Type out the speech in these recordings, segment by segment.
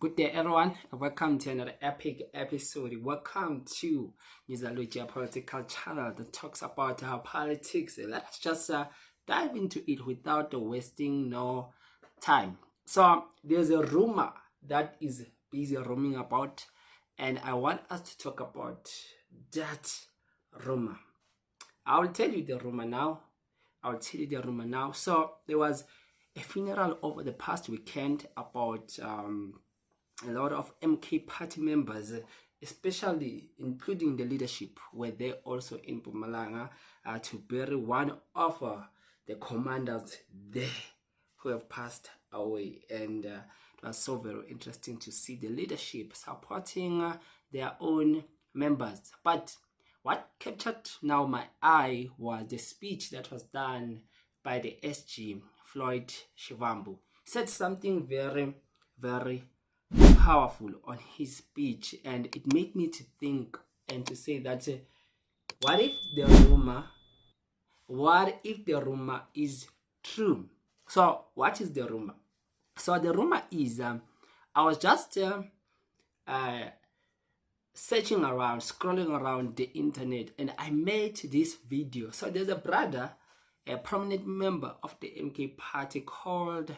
Good day, everyone. Welcome to another epic episode. Welcome to Nizalo Geopolitical channel that talks about our politics. Let's just dive into it without wasting no time. So, there's a rumor that is busy roaming about, and I want us to talk about that rumor. I will tell you the rumor now. So, there was a funeral over the past weekend about a lot of MK party members, especially including the leadership, were there also in Mpumalanga to bury one of the commanders there who have passed away. And it was so very interesting to see the leadership supporting their own members. But what captured now my eye was the speech that was done by the SG, Floyd Shivambu. He said something very, very powerful on his speech, and it made me to think and to say that what if the rumor is true? So what is the rumor? So the rumor is I was just searching around, scrolling around the internet, and I made this video. So there's a brother, a prominent member of the MK party called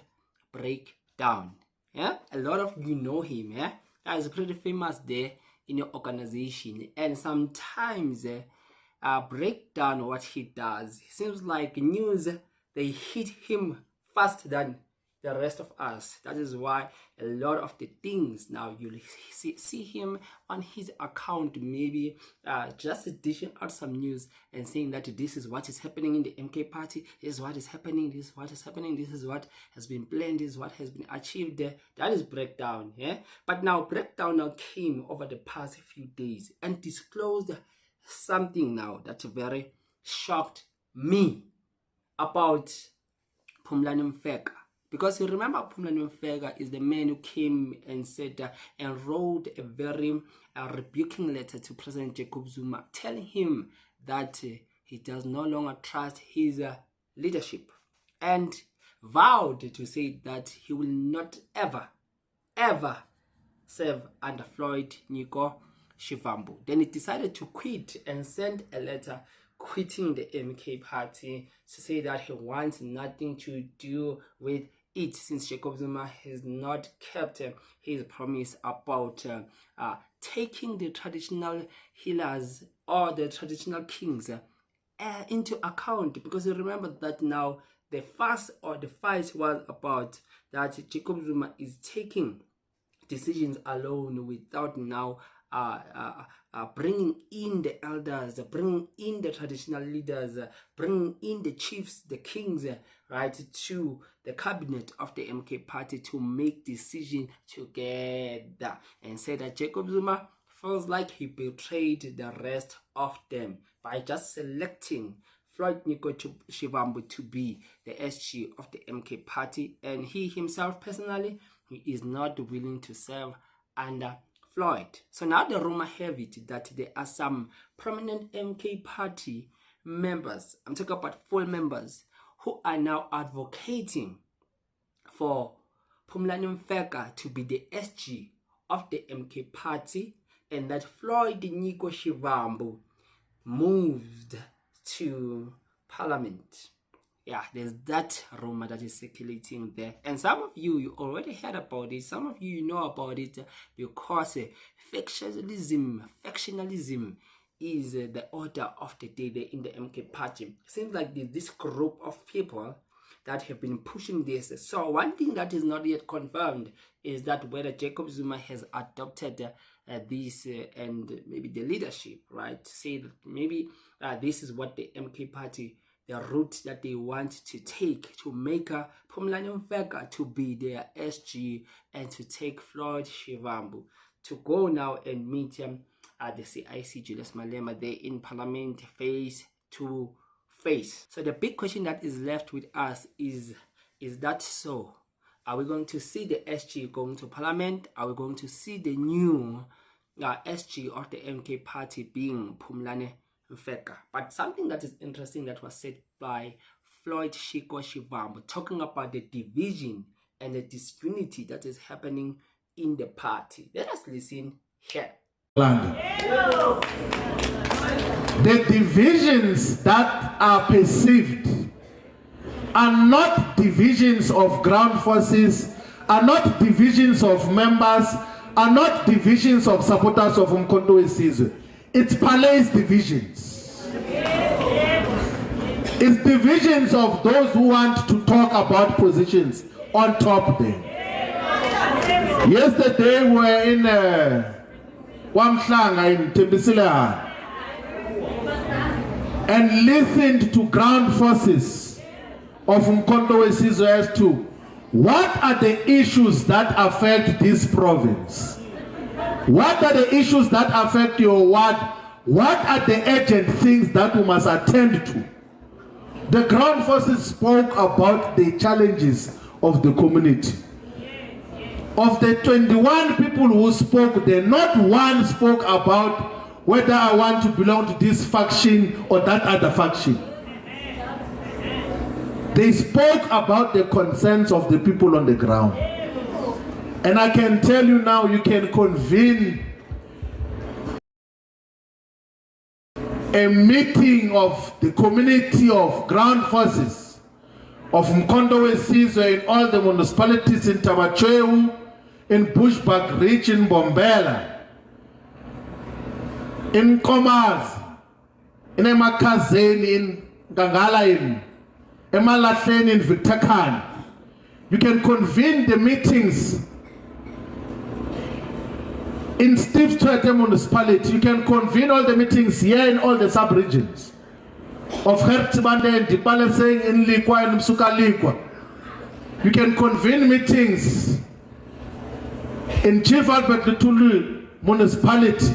Breakdown. Yeah, a lot of you know him. Yeah, he's pretty famous there in your organization, and sometimes break down what he does. It seems like news, they hit him faster than the rest of us. That is why a lot of the things now you'll see him on his account, maybe just dishing out some news and saying that this is what is happening in the MK party, this is what is happening, this is what is happening, this is what has been planned, this is what has been achieved there. That is breakdown. Yeah, but now breakdown now came over the past few days and disclosed something now that very shocked me about Phumlani Mfeka. Because you remember, Phumlani Mfeka is the man who came and said and wrote a very rebuking letter to President Jacob Zuma, telling him that he does no longer trust his leadership, and vowed to say that he will not ever serve under Floyd Shivambu. Then he decided to quit and send a letter quitting the MK party to say that he wants nothing to do with it, since Jacob Zuma has not kept his promise about taking the traditional healers or the traditional kings into account. Because you remember that now the fuss or the fight was about that Jacob Zuma is taking decisions alone without now bringing in the elders, bringing in the traditional leaders, bringing in the chiefs, the kings, right, to the cabinet of the MK party to make decisions together, and say that Jacob Zuma feels like he betrayed the rest of them by just selecting Floyd Shivambu to be the SG of the MK party, and he himself personally, he is not willing to serve under Floyd. So now the rumor have it that there are some prominent MK party members, I'm talking about full members, who are now advocating for Phumlani Mfeka to be the SG of the MK party, and that Floyd Shivambu moved to parliament. Yeah, there's that rumor that is circulating there, and some of you already heard about it, some of you know about it, because factionalism is the order of the day there in the MK party. It seems like there's this group of people that have been pushing this. So one thing that is not yet confirmed is that whether Jacob Zuma has adopted this and maybe the leadership, right, to say that maybe this is what the MK party, the route that they want to take to make Phumlani Mfeka to be their SG, and to take Floyd Shivambu to go now and meet the CIC Julius Malema there in Parliament face to face. So the big question that is left with us is that so? Are we going to see the SG going to Parliament? Are we going to see the new SG of the MK party being Phumlani Mfeka? But something that is interesting that was said by Floyd Shivambu, talking about the division and the disunity that is happening in the party. Let us listen here. The divisions that are perceived are not divisions of ground forces, are not divisions of members, are not divisions of supporters of Umkhonto weSizwe. It's Palace divisions. It's divisions of those who want to talk about positions on top there. Yesterday we were in Wamhlanga in Tembisile and listened to ground forces of Umkhonto weSizwe as to what are the issues that affect this province. What are the issues that affect your ward? What are the urgent things that we must attend to? The ground forces spoke about the challenges of the community. Of the 21 people who spoke there, not one spoke about whether I want to belong to this faction or that other faction. They spoke about the concerns of the people on the ground. And I can tell you now, you can convene a meeting of the community of ground forces of Umkhonto weSizwe in all the municipalities in Tabacheu, in Bushbuck Ridge, in Bombela, in Komaz, in Emakazeni, in Gangala, in Emalahleni, in Victor Khan. You can convene the meetings in Steve Tshwete municipality. You can convene all the meetings here in all the sub-regions of Hertzbande and Dipaleseng, in Likwa and Msuka Likwa. You can convene meetings in Chief Albert Lutulu municipality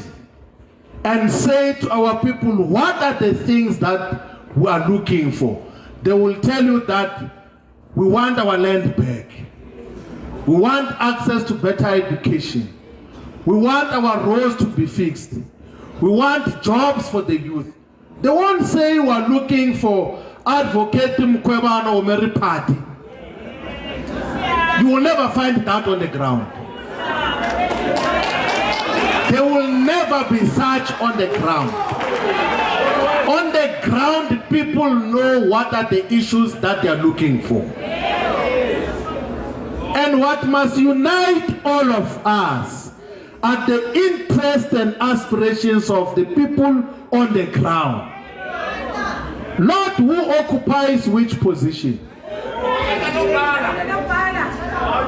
and say to our people, what are the things that we are looking for? They will tell you that we want our land back. We want access to better education. We want our roads to be fixed. We want jobs for the youth. They won't say we are looking for Advocate Mkwebano or Mary Party. You will never find that on the ground. There will never be such on the ground. On the ground, people know what are the issues that they are looking for. And what must unite all of us are the interests and aspirations of the people on the ground. Not who occupies which position.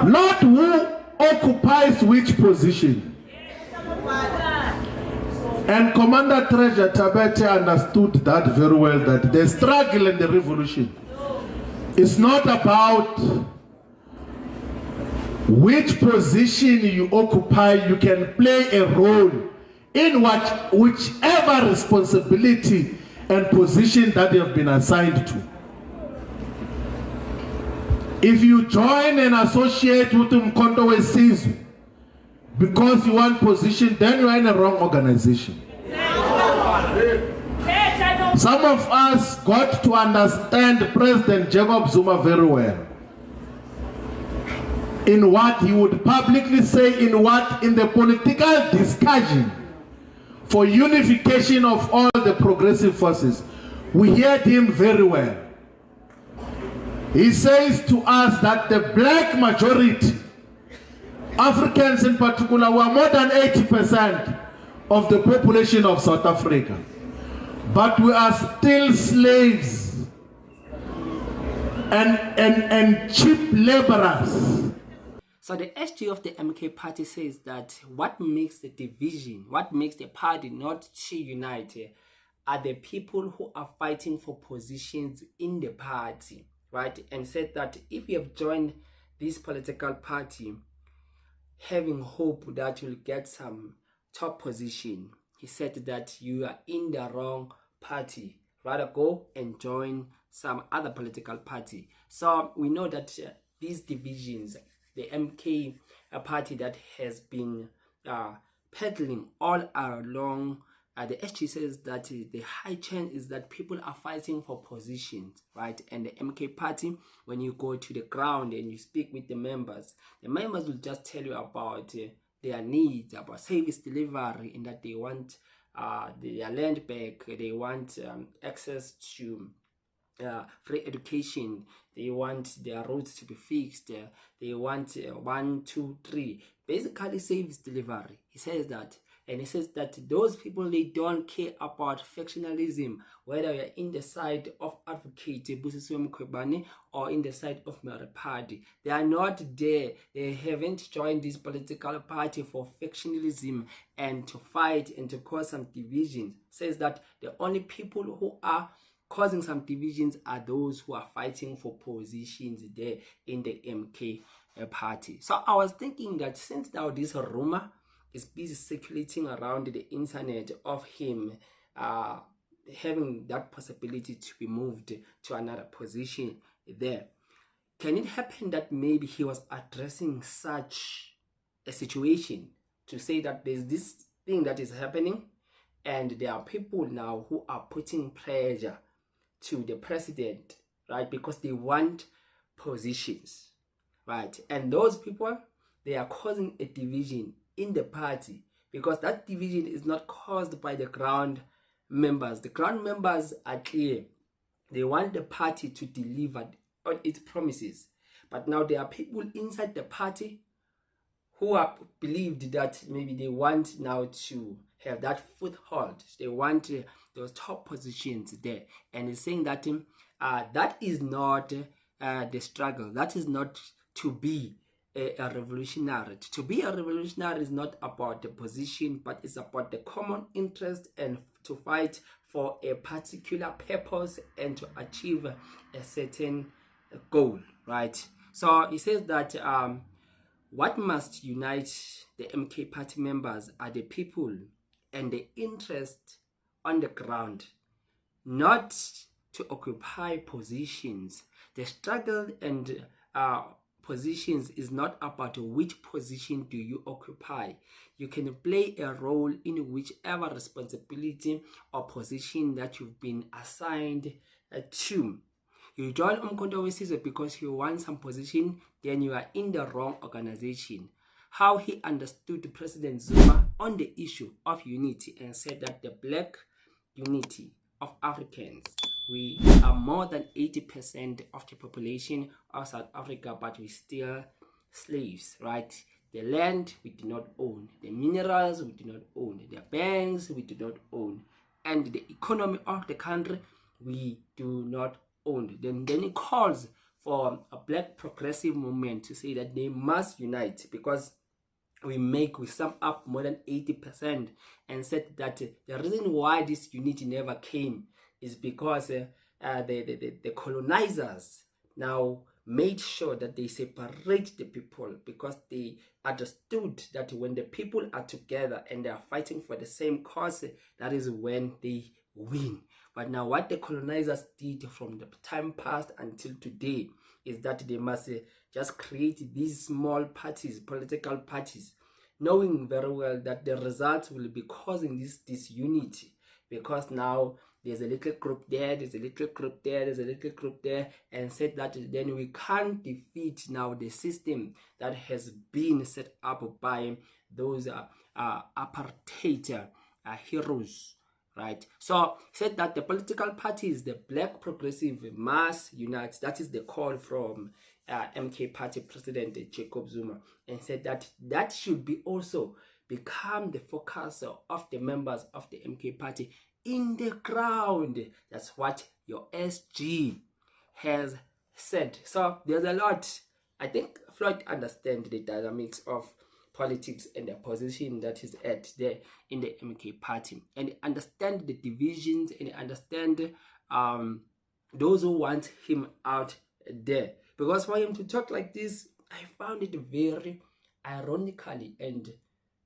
Not who occupies which position. And Commander Treasure Tabete understood that very well, that the struggle and the revolution is not about which position you occupy. You can play a role in whichever responsibility and position that you have been assigned to. If you join and associate with Umkhonto weSizwe because you want position, then you are in a wrong organization. Some of us got to understand President Jacob Zuma very well. In what he would publicly say, in the political discussion for unification of all the progressive forces. We heard him very well. He says to us that the black majority, Africans in particular, were more than 80% of the population of South Africa. But we are still slaves and cheap laborers. So the SG of the MK party says that what makes the division, what makes the party not to unite, are the people who are fighting for positions in the party, right? And said that if you have joined this political party having hope that you'll get some top position, he said that you are in the wrong party. Rather go and join some other political party. So we know that these divisions, the MK party that has been peddling all along the SG says that the high chance is that people are fighting for positions, right? And the MK party, when you go to the ground and you speak with the members will just tell you about their needs, about service delivery, and that they want their land back, they want access to free education, they want their roads to be fixed, they want 1, 2, 3, basically service delivery. He says that, and he says that those people, they don't care about factionalism, whether you're in the side of Advocate Busisiwe Mkhwebane or in the side of Maripadi. They are not there. They haven't joined this political party for factionalism and to fight and to cause some division. Says that the only people who are causing some divisions are those who are fighting for positions there in the MK party. So I was thinking that since now this rumor is busy circulating around the internet of him having that possibility to be moved to another position there, can it happen that maybe he was addressing such a situation to say that there's this thing that is happening and there are people now who are putting pressure to the president, right, because they want positions, right? And those people, they are causing a division in the party because that division is not caused by the ground members. The ground members are clear. They want the party to deliver on its promises. But now there are people inside the party who are believed that maybe they want now to have that foothold. They want those top positions there. And he's saying that that is not the struggle. That is not to be a revolutionary. To be a revolutionary is not about the position, but it's about the common interest and to fight for a particular purpose and to achieve a certain goal, right? So he says that what must unite the MK party members are the people and the interest on the ground, not to occupy positions. The struggle and positions is not about which position do you occupy. You can play a role in whichever responsibility or position that you've been assigned to. You join Umkhonto weSizwe because you want some position, then you are in the wrong organization. How he understood President Zuma on the issue of unity and said that the black unity of Africans, we are more than 80% of the population of South Africa, but we still slaves, right? The land we do not own, the minerals we do not own, the banks we do not own, and the economy of the country we do not own. Then he calls for a black progressive movement to say that they must unite because we sum up more than 80%, and said that the reason why this unity never came is because the colonizers now made sure that they separate the people because they understood that when the people are together and they are fighting for the same cause, that is when they win. But now what the colonizers did from the time past until today is that they must just create these small parties, political parties, knowing very well that the results will be causing this disunity because now there's a little group there, there's a little group there, there's a little group there, and said that then we can't defeat now the system that has been set up by those apartheid heroes. Right, so said that the political parties, the black progressive, must unite. That is the call from MK party president Jacob Zuma, and said that that should be also become the focus of the members of the MK party in the ground. That's what your SG has said. So there's a lot. I think Floyd understands the dynamics of politics and the position that is at there in the MK party, and understand the divisions and understand those who want him out there. Because for him to talk like this, I found it very ironically and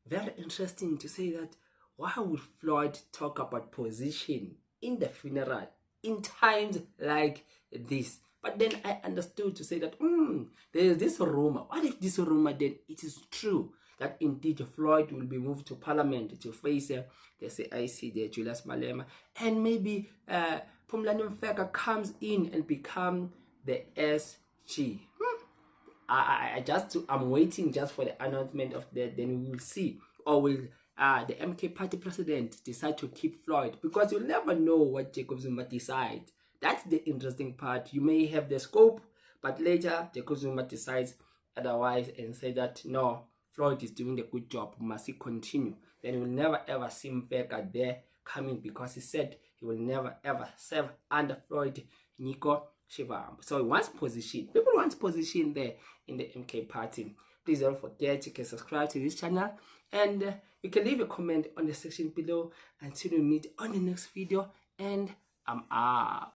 very interesting to say that why would Floyd talk about position in the funeral in times like this? But then I understood to say that there is this rumor. What if this rumor then it is true? that indeed Floyd will be moved to parliament to face the CIC, the Julius Malema, and maybe Phumlani Mfeka comes in and become the SG. I'm waiting just for the announcement of that. Then we will see. Or will the MK party president decide to keep Floyd? Because you'll never know what Jacob Zuma decides. That's the interesting part. You may have the scope, but later Jacob Zuma decides otherwise and say that no, Floyd is doing a good job, must he continue? Then you will never ever see Mfeka there coming, because he said he will never ever serve under Floyd Shivambu. So he wants position. People want position there in the MK party. Please don't forget you can subscribe to this channel, and you can leave a comment on the section below. Until we meet on the next video, and I'm out.